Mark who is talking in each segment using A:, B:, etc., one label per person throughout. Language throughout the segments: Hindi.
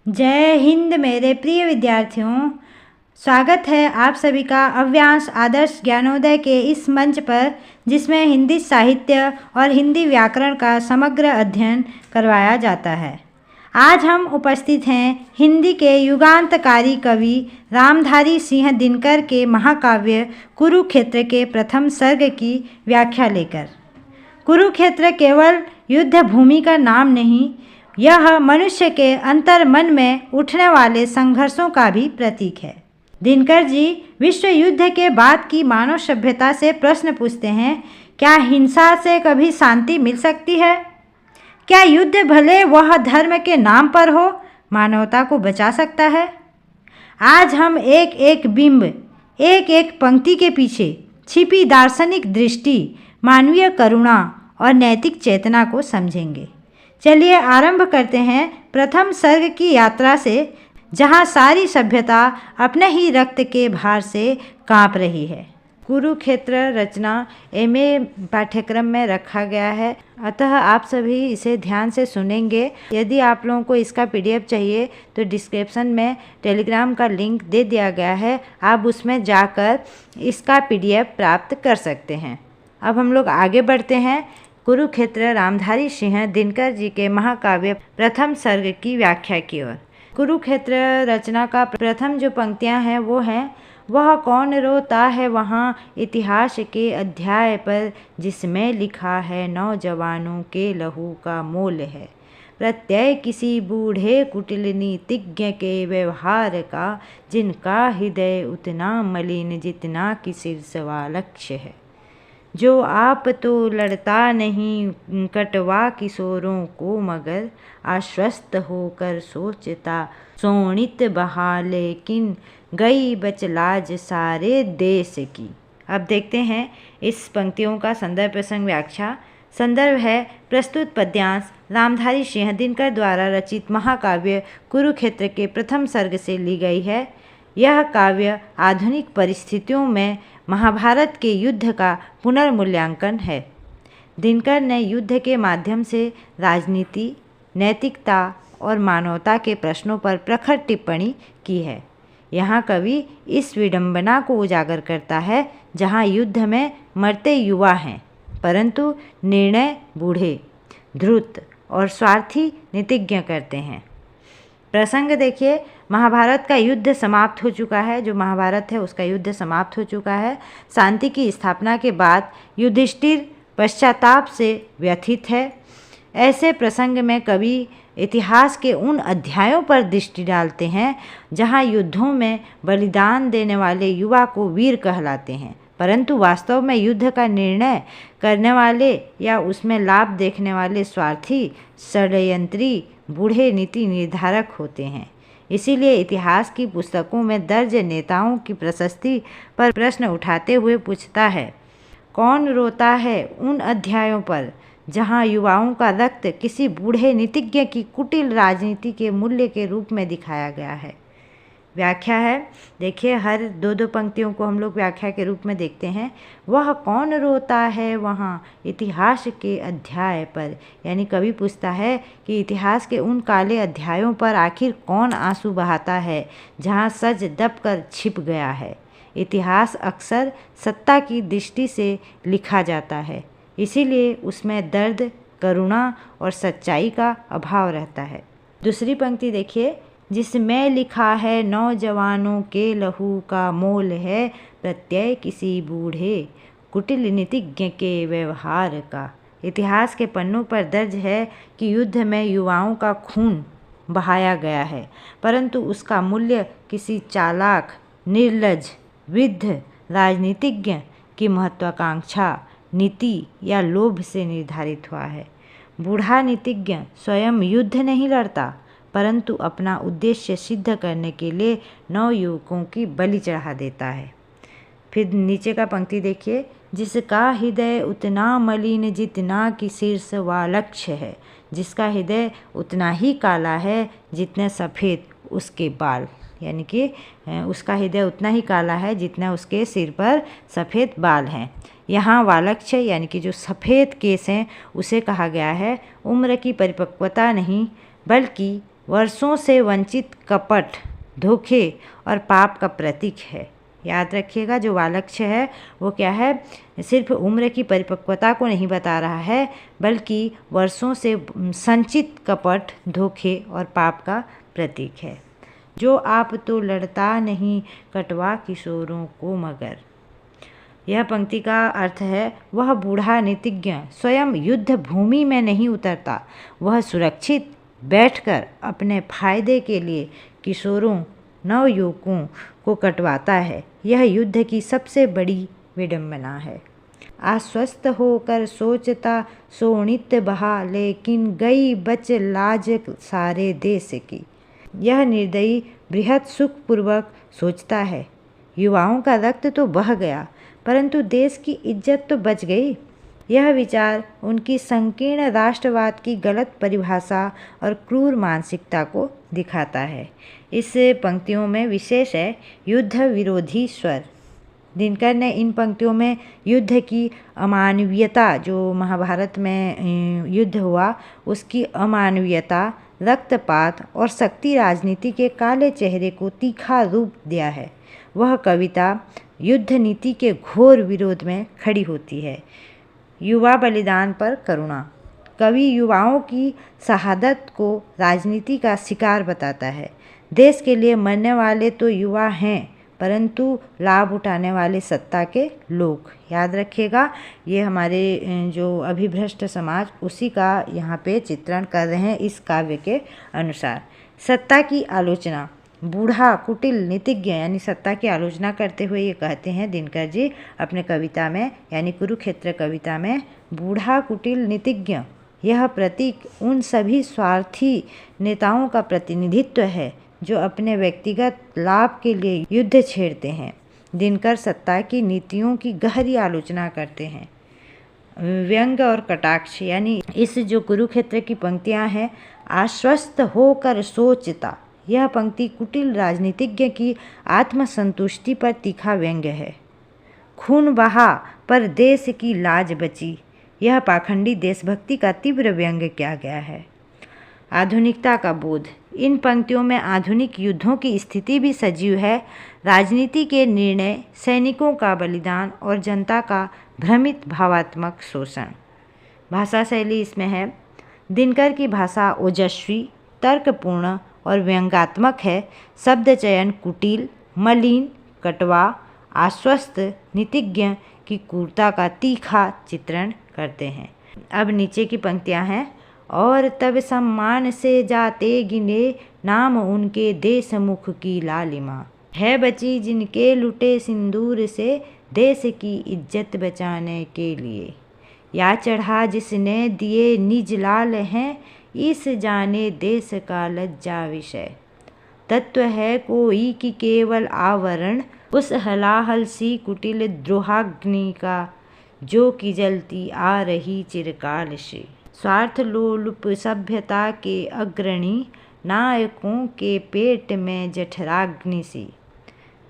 A: जय हिंद मेरे प्रिय विद्यार्थियों। स्वागत है आप सभी का अव्यांश आदर्श ज्ञानोदय के इस मंच पर, जिसमें हिंदी साहित्य और हिंदी व्याकरण का समग्र अध्ययन करवाया जाता है। आज हम उपस्थित हैं हिंदी के युगांतकारी कवि रामधारी सिंह दिनकर के महाकाव्य कुरुक्षेत्र के प्रथम सर्ग की व्याख्या लेकर। कुरुक्षेत्र केवल युद्ध भूमि का नाम नहीं, यह मनुष्य के अंतर मन में उठने वाले संघर्षों का भी प्रतीक है। दिनकर जी विश्व युद्ध के बाद की मानव सभ्यता से प्रश्न पूछते हैं, क्या हिंसा से कभी शांति मिल सकती है? क्या युद्ध भले वह धर्म के नाम पर हो, मानवता को बचा सकता है? आज हम एक एक बिंब, एक एक पंक्ति के पीछे छिपी दार्शनिक दृष्टि, मानवीय करुणा और नैतिक चेतना को समझेंगे। चलिए आरंभ करते हैं प्रथम सर्ग की यात्रा से, जहाँ सारी सभ्यता अपने ही रक्त के भार से कांप रही है। कुरुक्षेत्र रचना एमए पाठ्यक्रम में रखा गया है, अतः आप सभी इसे ध्यान से सुनेंगे। यदि आप लोगों को इसका पीडीएफ चाहिए तो डिस्क्रिप्शन में टेलीग्राम का लिंक दे दिया गया है, आप उसमें जाकर इसका पीडीएफ प्राप्त कर सकते हैं। अब हम लोग आगे बढ़ते हैं कुरुक्षेत्र रामधारी सिंह दिनकर जी के महाकाव्य प्रथम सर्ग की व्याख्या की ओर। कुरुक्षेत्र रचना का प्रथम जो पंक्तियां हैं वो हैं, वह कौन रोता है वहाँ इतिहास के अध्याय पर, जिसमें लिखा है नौजवानों के लहू का मोल है। प्रत्यय किसी बूढ़े कुटिल नीतिज्ञ के व्यवहार का, जिनका हृदय उतना मलिन जितना कि सिरसवा लक्ष्य है। जो आप तो लड़ता नहीं कटवा किशोरों को, मगर आश्वस्त होकर सोचता सोनित बहा, लेकिन गई बचलाज सारे देश की। अब देखते हैं इस पंक्तियों का संदर्भ प्रसंग व्याख्या। संदर्भ है प्रस्तुत पद्यांश रामधारी सिंह दिनकर द्वारा रचित महाकाव्य कुरुक्षेत्र के प्रथम सर्ग से ली गई है। यह काव्य आधुनिक परिस्थितियों में महाभारत के युद्ध का पुनर्मूल्यांकन है। दिनकर ने युद्ध के माध्यम से राजनीति, नैतिकता और मानवता के प्रश्नों पर प्रखर टिप्पणी की है। यहाँ कवि इस विडंबना को उजागर करता है जहाँ युद्ध में मरते युवा हैं, परंतु निर्णय बूढ़े, धूर्त और स्वार्थी नीतिज्ञ करते हैं। प्रसंग देखिए, महाभारत का युद्ध समाप्त हो चुका है। जो महाभारत है उसका युद्ध समाप्त हो चुका है। शांति की स्थापना के बाद युधिष्ठिर पश्चाताप से व्यथित है। ऐसे प्रसंग में कवि इतिहास के उन अध्यायों पर दृष्टि डालते हैं जहां युद्धों में बलिदान देने वाले युवा को वीर कहलाते हैं, परंतु वास्तव में युद्ध का निर्णय करने वाले या उसमें लाभ देखने वाले स्वार्थी, षड्यंत्री, बूढ़े नीति निर्धारक होते हैं। इसीलिए इतिहास की पुस्तकों में दर्ज नेताओं की प्रशस्ति पर प्रश्न उठाते हुए पूछता है, कौन रोता है उन अध्यायों पर जहां युवाओं का रक्त किसी बूढ़े नीतिज्ञ की कुटिल राजनीति के मूल्य के रूप में दिखाया गया है। व्याख्या है, देखिए हर दो पंक्तियों को हम लोग व्याख्या के रूप में देखते हैं। वह कौन रोता है वहाँ इतिहास के अध्याय पर, यानी कवि पूछता है कि इतिहास के उन काले अध्यायों पर आखिर कौन आंसू बहाता है जहाँ सज दब कर छिप गया है। इतिहास अक्सर सत्ता की दृष्टि से लिखा जाता है, इसीलिए उसमें दर्द, करुणा और सच्चाई का अभाव रहता है। दूसरी पंक्ति देखिए, जिसमें लिखा है नौजवानों के लहू का मोल है, प्रत्यय किसी बूढ़े कुटिल नीतिज्ञ के व्यवहार का। इतिहास के पन्नों पर दर्ज है कि युद्ध में युवाओं का खून बहाया गया है, परंतु उसका मूल्य किसी चालाक, निर्लज, वृद्ध राजनीतिज्ञ की महत्वाकांक्षा, नीति या लोभ से निर्धारित हुआ है। बूढ़ा नीतिज्ञ स्वयं युद्ध नहीं लड़ता, परंतु अपना उद्देश्य सिद्ध करने के लिए नवयुवकों की बलि चढ़ा देता है। फिर नीचे का पंक्ति देखिए, जिसका हृदय उतना मलिन जितना कि शीर्ष व लक्ष्य है। जिसका हृदय उतना ही काला है जितने सफ़ेद उसके बाल, यानी कि उसका हृदय उतना ही काला है जितना उसके सिर पर सफ़ेद बाल हैं। यहाँ वालक्ष्य यानी कि जो सफ़ेद केस हैं उसे कहा गया है उम्र की परिपक्वता नहीं, बल्कि वर्षों से वंचित कपट, धोखे और पाप का प्रतीक है। याद रखिएगा, जो वालक्ष्य है वो क्या है, सिर्फ उम्र की परिपक्वता को नहीं बता रहा है, बल्कि वर्षों से संचित कपट, धोखे और पाप का प्रतीक है। जो आप तो लड़ता नहीं कटवा किशोरों को मगर। यह पंक्ति का अर्थ है, वह बूढ़ा नीतिज्ञ स्वयं युद्ध भूमि में नहीं उतरता, वह सुरक्षित बैठकर अपने फायदे के लिए किशोरों, नवयुवकों को कटवाता है। यह युद्ध की सबसे बड़ी विडंबना है। आश्वस्त होकर सोचता सोनित बहा, लेकिन गई बच लाज सारे देश की। यह निर्दयी बृहत सुखपूर्वक सोचता है, युवाओं का रक्त तो बह गया, परंतु देश की इज्जत तो बच गई। यह विचार उनकी संकीर्ण राष्ट्रवाद की गलत परिभाषा और क्रूर मानसिकता को दिखाता है। इस पंक्तियों में विशेष है युद्ध विरोधी स्वर। दिनकर ने इन पंक्तियों में युद्ध की अमानवीयता, जो महाभारत में युद्ध हुआ उसकी अमानवीयता, रक्तपात और शक्ति राजनीति के काले चेहरे को तीखा रूप दिया है। वह कविता युद्ध नीति के घोर विरोध में खड़ी होती है। युवा बलिदान पर करुणा। कवि युवाओं की शहादत को राजनीति का शिकार बताता है। देश के लिए मरने वाले तो युवा हैं, परंतु लाभ उठाने वाले सत्ता के लोग। याद रखिएगा, ये हमारे जो अभिभ्रष्ट समाज उसी का यहाँ पे चित्रण कर रहे हैं इस काव्य के अनुसार। सत्ता की आलोचना। बूढ़ा कुटिल नीतिज्ञ यानी सत्ता की आलोचना करते हुए ये कहते हैं दिनकर जी अपने कविता में, यानी कुरुक्षेत्र कविता में, बूढ़ा कुटिल नीतिज्ञ, यह प्रतीक उन सभी स्वार्थी नेताओं का प्रतिनिधित्व है जो अपने व्यक्तिगत लाभ के लिए युद्ध छेड़ते हैं। दिनकर सत्ता की नीतियों की गहरी आलोचना करते हैं। व्यंग और कटाक्ष, यानी इस जो कुरुक्षेत्र की पंक्तियां हैं, आश्वस्त होकर सोचता, यह पंक्ति कुटिल राजनीतिज्ञ की आत्मसंतुष्टि पर तीखा व्यंग्य है। खून बहा पर देश की लाज बची, यह पाखंडी देशभक्ति का तीव्र व्यंग्य किया गया है। आधुनिकता का बोध। इन पंक्तियों में आधुनिक युद्धों की स्थिति भी सजीव है। राजनीति के निर्णय, सैनिकों का बलिदान और जनता का भ्रमित भावात्मक शोषण। भाषा शैली इसमें है, दिनकर की भाषा ओजस्वी, तर्कपूर्ण और व्यंग्यात्मक है। शब्द चयन कुटिल, मलिन, कटवा, आश्वस्त, नीतिज्ञ की क्रूरता का तीखा चित्रण करते हैं। अब नीचे की पंक्तियां हैं, और तब सम्मान से जाते गिने, नाम उनके देश मुख की लालिमा, है बची जिनके लुटे सिंदूर से, देश की इज्जत बचाने के लिए, या चढ़ा जिसने दिए निज लाल हैं, इस जाने देश का लज्जा विषय। तत्व है कोई कि केवल आवरण, उस हलाहल सी कुटिल द्रोहाग्नि का, जो कि जलती आ रही चिरकाल से। स्वार्थ लोलुप सभ्यता के अग्रणी, नायकों के पेट में जठराग्नि सी।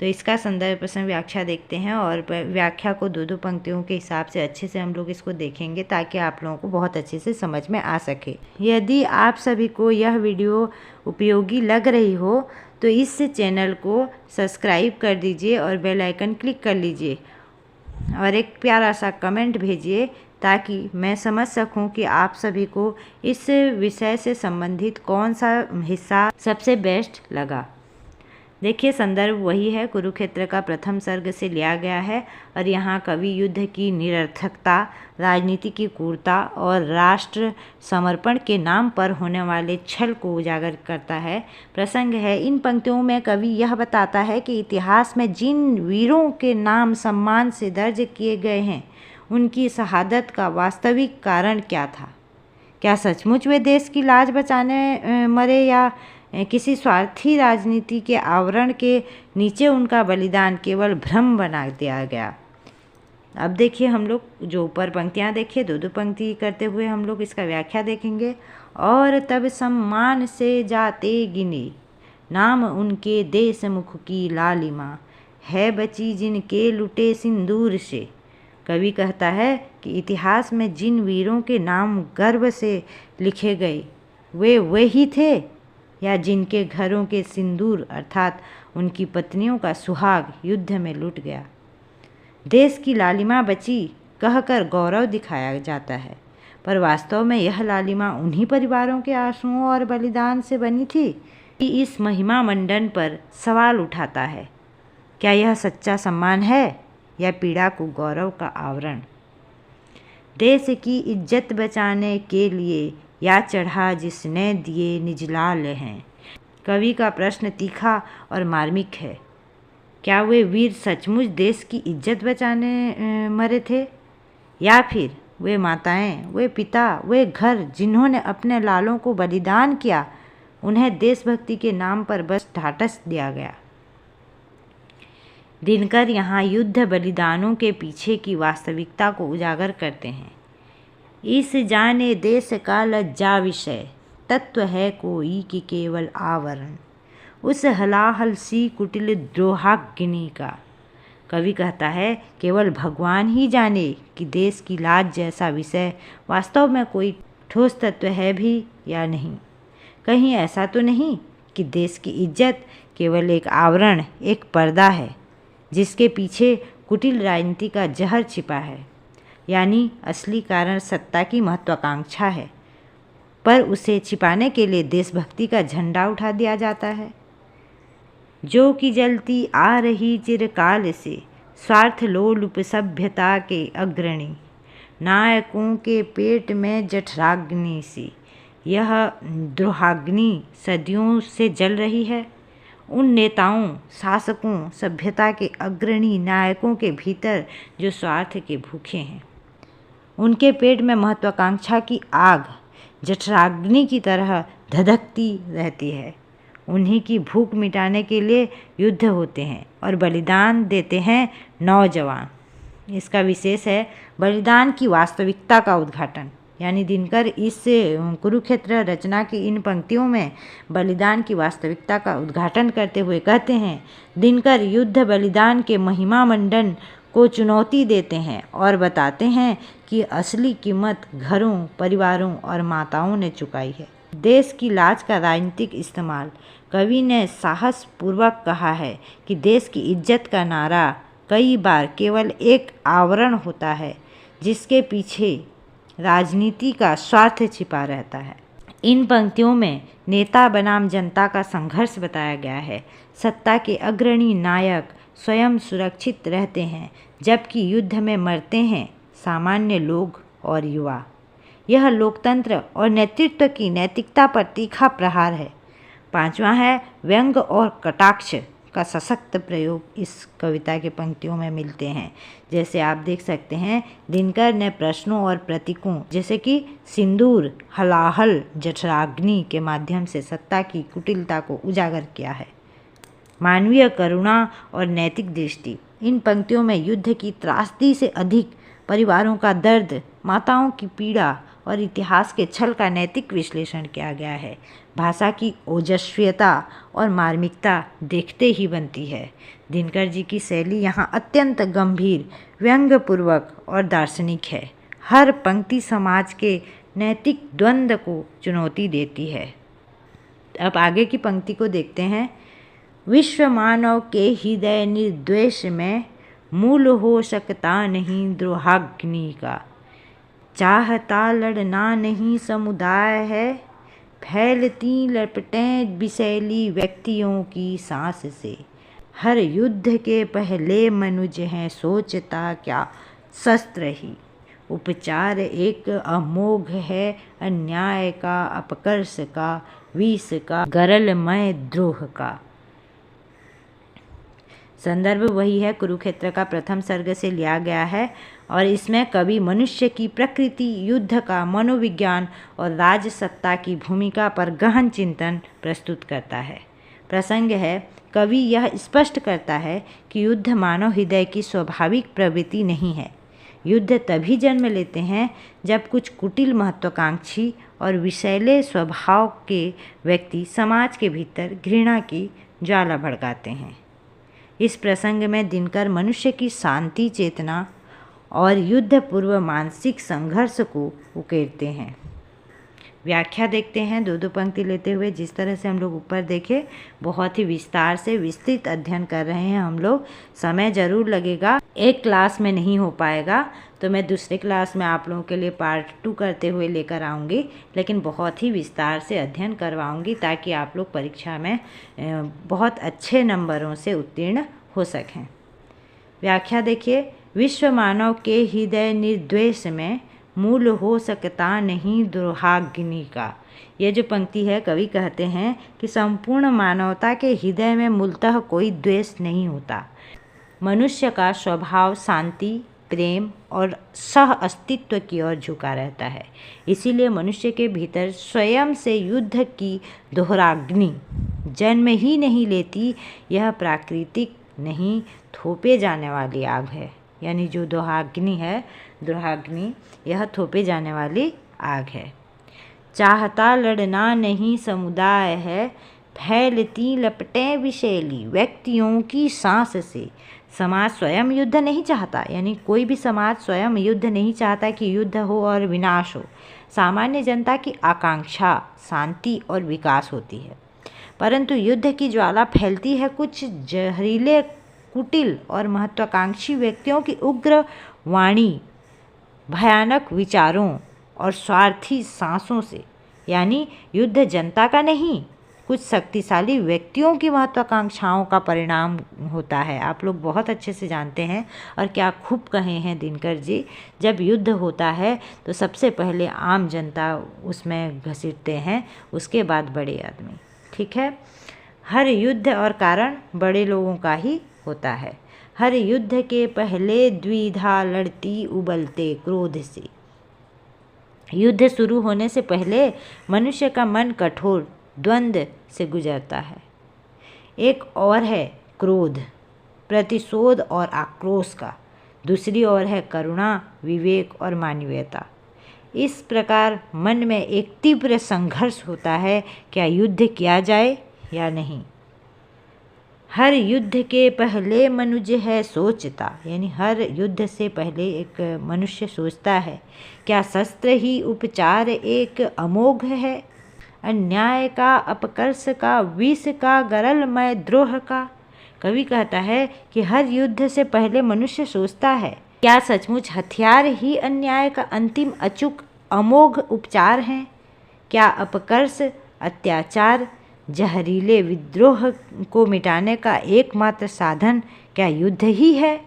A: तो इसका संदर्भ प्रसंग व्याख्या देखते हैं, और व्याख्या को दो पंक्तियों के हिसाब से अच्छे से हम लोग इसको देखेंगे ताकि आप लोगों को बहुत अच्छे से समझ में आ सके। यदि आप सभी को यह वीडियो उपयोगी लग रही हो तो इस चैनल को सब्सक्राइब कर दीजिए और बेल आइकन क्लिक कर लीजिए, और एक प्यारा सा कमेंट भेजिए ताकि मैं समझ सकूं कि आप सभी को इस विषय से संबंधित कौन सा हिस्सा सबसे बेस्ट लगा। देखिए, संदर्भ वही है, कुरुक्षेत्र का प्रथम सर्ग से लिया गया है, और यहाँ कवि युद्ध की निरर्थकता, राजनीति की क्रूरता और राष्ट्र समर्पण के नाम पर होने वाले छल को उजागर करता है। प्रसंग है, इन पंक्तियों में कवि यह बताता है कि इतिहास में जिन वीरों के नाम सम्मान से दर्ज किए गए हैं, उनकी शहादत का वास्तविक कारण क्या था। क्या सचमुच वे देश की लाज बचाने मरे, या किसी स्वार्थी राजनीति के आवरण के नीचे उनका बलिदान केवल भ्रम बना दिया गया। अब देखिए, हम लोग जो ऊपर पंक्तियाँ देखिए, दो पंक्ति करते हुए हम लोग इसका व्याख्या देखेंगे। और तब सम्मान से जाते गिने, नाम उनके देश मुख की लालिमा, है बची जिनके लुटे सिंदूर से। कवि कहता है कि इतिहास में जिन वीरों के नाम गर्व से लिखे गए वे वही थे, या जिनके घरों के सिंदूर अर्थात उनकी पत्नियों का सुहाग युद्ध में लुट गया। देश की लालिमा बची कहकर गौरव दिखाया जाता है, पर वास्तव में यह लालिमा उन्हीं परिवारों के आंसुओं और बलिदान से बनी थी कि इस महिमा मंडन पर सवाल उठाता है। क्या यह सच्चा सम्मान है या पीड़ा को गौरव का आवरण? देश की इज्जत बचाने के लिए या चढ़ा जिसने दिए निज लाल हैं। कवि का प्रश्न तीखा और मार्मिक है। क्या वे वीर सचमुच देश की इज्जत बचाने मरे थे, या फिर वे माताएं, वे पिता, वे घर जिन्होंने अपने लालों को बलिदान किया, उन्हें देशभक्ति के नाम पर बस ढांढस दिया गया? दिनकर यहाँ युद्ध बलिदानों के पीछे की वास्तविकता को उजागर करते हैं। इस जाने देश का लज्जा विषय तत्व है कोई कि केवल आवरण, उस हलाहल सी कुटिल द्रोहाग्नि का। कवि कहता है, केवल भगवान ही जाने कि देश की लाज जैसा विषय वास्तव में कोई ठोस तत्व है भी या नहीं। कहीं ऐसा तो नहीं कि देश की इज्जत केवल एक आवरण, एक पर्दा है जिसके पीछे कुटिल राजनीति का जहर छिपा है, यानी असली कारण सत्ता की महत्वाकांक्षा है, पर उसे छिपाने के लिए देशभक्ति का झंडा उठा दिया जाता है। जो कि जलती आ रही चिरकाल से स्वार्थ लोलुप सभ्यता के अग्रणी नायकों के पेट में जठराग्नि सी, यह द्रोहाग्नि सदियों से जल रही है। उन नेताओं, शासकों, सभ्यता के अग्रणी नायकों के भीतर जो स्वार्थ के भूखे हैं, उनके पेट में महत्वाकांक्षा की आग जठराग्नि की तरह धधकती रहती है। उन्हीं की भूख मिटाने के लिए युद्ध होते हैं और बलिदान देते हैं नौजवान। इसका विशेष है बलिदान की वास्तविकता का उद्घाटन। यानी दिनकर इस कुरुक्षेत्र रचना की इन पंक्तियों में बलिदान की वास्तविकता का उद्घाटन करते हुए कहते हैं, दिनकर युद्ध बलिदान के महिमा मंडन को चुनौती देते हैं और बताते हैं कि असली कीमत घरों, परिवारों और माताओं ने चुकाई है। देश की लाज का राजनीतिक इस्तेमाल। कवि ने साहस पूर्वक कहा है कि देश की इज्जत का नारा कई बार केवल एक आवरण होता है जिसके पीछे राजनीति का स्वार्थ छिपा रहता है। इन पंक्तियों में नेता बनाम जनता का संघर्ष बताया गया है। सत्ता के अग्रणी नायक स्वयं सुरक्षित रहते हैं, जबकि युद्ध में मरते हैं सामान्य लोग और युवा। यह लोकतंत्र और नेतृत्व की नैतिकता पर तीखा प्रहार है। पांचवा है व्यंग और कटाक्ष का सशक्त प्रयोग इस कविता के पंक्तियों में मिलते हैं। जैसे आप देख सकते हैं, दिनकर ने प्रश्नों और प्रतीकों जैसे कि सिंदूर, हलाहल, जठराग्नि के माध्यम से सत्ता की कुटिलता को उजागर किया है। मानवीय करुणा और नैतिक दृष्टि। इन पंक्तियों में युद्ध की त्रासदी से अधिक परिवारों का दर्द, माताओं की पीड़ा और इतिहास के छल का नैतिक विश्लेषण किया गया है। भाषा की ओजस्विता और मार्मिकता देखते ही बनती है। दिनकर जी की शैली यहाँ अत्यंत गंभीर, व्यंग्यपूर्वक और दार्शनिक है। हर पंक्ति समाज के नैतिक द्वंद्व को चुनौती देती है। अब आगे की पंक्ति को देखते हैं। विश्व मानव के हृदय निर्द्वेष में मूल हो सकता नहीं द्रोहाग्नि का। चाहता लड़ना नहीं समुदाय है, फैलती लपटें विषैली व्यक्तियों की सांस से। हर युद्ध के पहले मनुज हैं सोचता क्या शस्त्र ही। उपचार एक अमोघ है अन्याय का, अपकर्ष का, विष का, गरलमय द्रोह का। संदर्भ वही है, कुरुक्षेत्र का प्रथम सर्ग से लिया गया है और इसमें कवि मनुष्य की प्रकृति, युद्ध का मनोविज्ञान और राजसत्ता की भूमिका पर गहन चिंतन प्रस्तुत करता है। प्रसंग है, कवि यह स्पष्ट करता है कि युद्ध मानव हृदय की स्वाभाविक प्रवृत्ति नहीं है। युद्ध तभी जन्म लेते हैं जब कुछ कुटिल, महत्वाकांक्षी और विषैले स्वभाव के व्यक्ति समाज के भीतर घृणा की ज्वाला भड़काते हैं। इस प्रसंग में दिनकर मनुष्य की शांति चेतना और युद्ध पूर्व मानसिक संघर्ष को उकेरते हैं। व्याख्या देखते हैं दो दो पंक्ति लेते हुए। जिस तरह से हम लोग ऊपर देखे, बहुत ही विस्तार से विस्तृत अध्ययन कर रहे हैं हम लोग। समय ज़रूर लगेगा, एक क्लास में नहीं हो पाएगा, तो मैं दूसरे क्लास में आप लोगों के लिए पार्ट 2 करते हुए लेकर आऊँगी, लेकिन बहुत ही विस्तार से अध्ययन करवाऊँगी ताकि आप लोग परीक्षा में बहुत अच्छे नंबरों से उत्तीर्ण हो सकें। व्याख्या देखिए, विश्व मानव के हृदय निर्द्वेष में मूल हो सकता नहीं द्रोहाग्नि का। ये जो पंक्ति है, कवि कहते हैं कि संपूर्ण मानवता के हृदय में मूलतः कोई द्वेष नहीं होता। मनुष्य का स्वभाव शांति, प्रेम और सह अस्तित्व की ओर झुका रहता है। इसीलिए मनुष्य के भीतर स्वयं से युद्ध की दोहराग्नि जन्म ही नहीं लेती। यह प्राकृतिक नहीं, थोपे जाने वाली आग है। यानी जो दोहाग्नि है, दोहाग्नि, यह थोपे जाने वाली आग है। चाहता लड़ना नहीं समुदाय है, फैलती लपटें विषैली व्यक्तियों की सांस से। समाज स्वयं युद्ध नहीं चाहता, यानी कोई भी समाज स्वयं युद्ध नहीं चाहता कि युद्ध हो और विनाश हो। सामान्य जनता की आकांक्षा शांति और विकास होती है, परंतु युद्ध की ज्वाला फैलती है कुछ जहरीले, कुटिल और महत्वाकांक्षी व्यक्तियों की उग्र वाणी, भयानक विचारों और स्वार्थी सांसों से। यानी युद्ध जनता का नहीं, कुछ शक्तिशाली व्यक्तियों की महत्वाकांक्षाओं का परिणाम होता है। आप लोग बहुत अच्छे से जानते हैं, और क्या खूब कहे हैं दिनकर जी, जब युद्ध होता है तो सबसे पहले आम जनता उसमें घसीटते हैं, उसके बाद बड़े आदमी। ठीक है, हर युद्ध और कारण बड़े लोगों का ही होता है। हर युद्ध के पहले द्विधा लड़ती उबलते क्रोध से। युद्ध शुरू होने से पहले मनुष्य का मन कठोर द्वंद्व से गुजरता है। एक और है क्रोध, प्रतिशोध और आक्रोश का, दूसरी ओर है करुणा, विवेक और मानवीयता। इस प्रकार मन में एक तीव्र संघर्ष होता है, क्या युद्ध किया जाए या नहीं। हर युद्ध के पहले मनुष्य है सोचता, यानी हर युद्ध से पहले एक मनुष्य सोचता है, क्या शस्त्र ही उपचार एक अमोघ है, अन्याय का, अपकर्ष का, विष का, गरलमय द्रोह का। कवि कहता है कि हर युद्ध से पहले मनुष्य सोचता है, क्या सचमुच हथियार ही अन्याय का अंतिम अचूक अमोघ उपचार हैं? क्या अपकर्ष, अत्याचार, जहरीले विद्रोह को मिटाने का एकमात्र साधन क्या युद्ध ही है?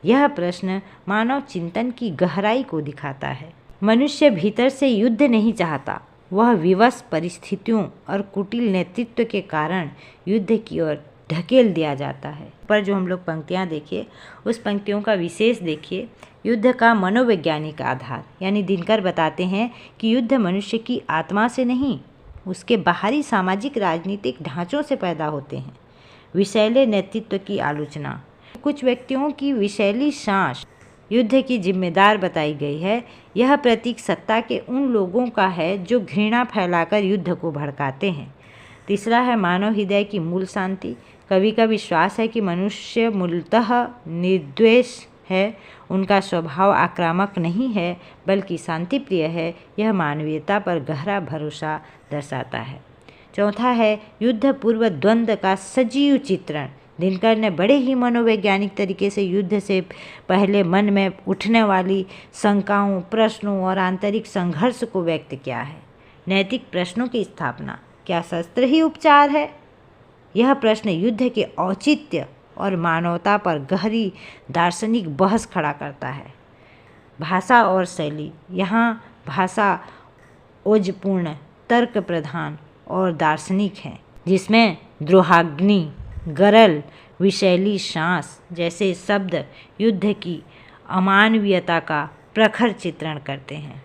A: यह प्रश्न मानव चिंतन की गहराई को दिखाता है। मनुष्य भीतर से युद्ध नहीं चाहता, वह विवश परिस्थितियों और कुटिल नेतृत्व के कारण युद्ध की ओर ढकेल दिया जाता है। पर जो हम लोग पंक्तियाँ देखिए, उस पंक्तियों का विशेष देखिए, युद्ध का मनोवैज्ञानिक आधार। यानी दिनकर बताते हैं कि युद्ध मनुष्य की आत्मा से नहीं, उसके बाहरी सामाजिक राजनीतिक ढांचों से पैदा होते हैं। विषैले नेतृत्व की आलोचना, कुछ व्यक्तियों की विषैली सांस युद्ध की जिम्मेदार बताई गई है। यह प्रतीक सत्ता के उन लोगों का है जो घृणा फैलाकर युद्ध को भड़काते हैं। तीसरा है मानव हृदय की मूल शांति। कवि का विश्वास है कि मनुष्य मूलतः निर्द्वेष है, उनका स्वभाव आक्रामक नहीं है बल्कि शांतिप्रिय है। यह मानवीयता पर गहरा भरोसा दर्शाता है। चौथा है युद्ध पूर्व द्वंद्व का सजीव चित्रण। दिनकर ने बड़े ही मनोवैज्ञानिक तरीके से युद्ध से पहले मन में उठने वाली शंकाओं, प्रश्नों और आंतरिक संघर्ष को व्यक्त किया है। नैतिक प्रश्नों की स्थापना, क्या शस्त्र ही उपचार है? यह प्रश्न युद्ध के औचित्य और मानवता पर गहरी दार्शनिक बहस खड़ा करता है। भाषा और शैली, यहाँ भाषा ओजपूर्ण, तर्क प्रधान और दार्शनिक है, जिसमें द्रोहाग्नि, गरल, विषैली सांस जैसे शब्द युद्ध की अमानवीयता का प्रखर चित्रण करते हैं।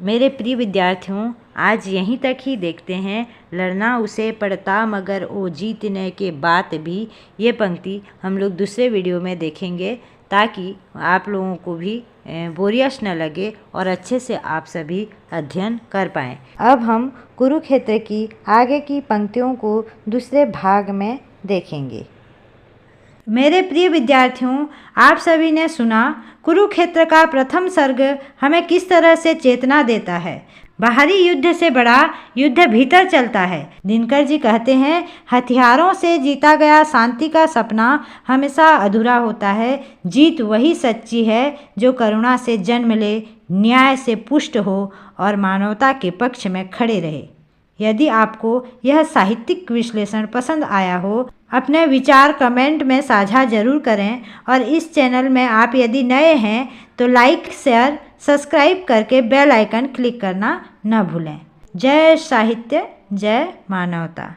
A: मेरे प्रिय विद्यार्थियों, आज यहीं तक ही देखते हैं। लड़ना उसे पड़ता मगर वो जीतने के बाद भी, ये पंक्ति हम लोग दूसरे वीडियो में देखेंगे ताकि आप लोगों को भी बोरियत न लगे और अच्छे से आप सभी अध्ययन कर पाएँ। अब हम कुरुक्षेत्र की आगे की पंक्तियों को दूसरे भाग में देखेंगे। मेरे प्रिय विद्यार्थियों, आप सभी ने सुना कुरुक्षेत्र का प्रथम सर्ग हमें किस तरह से चेतना देता है। बाहरी युद्ध से बड़ा युद्ध भीतर चलता है। दिनकर जी कहते हैं, हथियारों से जीता गया शांति का सपना हमेशा अधूरा होता है। जीत वही सच्ची है जो करुणा से जन्म ले, न्याय से पुष्ट हो और मानवता के पक्ष में खड़े रहे। यदि आपको यह साहित्यिक विश्लेषण पसंद आया हो, अपने विचार कमेंट में साझा जरूर करें और इस चैनल में आप यदि नए हैं तो लाइक, शेयर, सब्सक्राइब करके बेल आइकन क्लिक करना न भूलें। जय साहित्य, जय मानवता।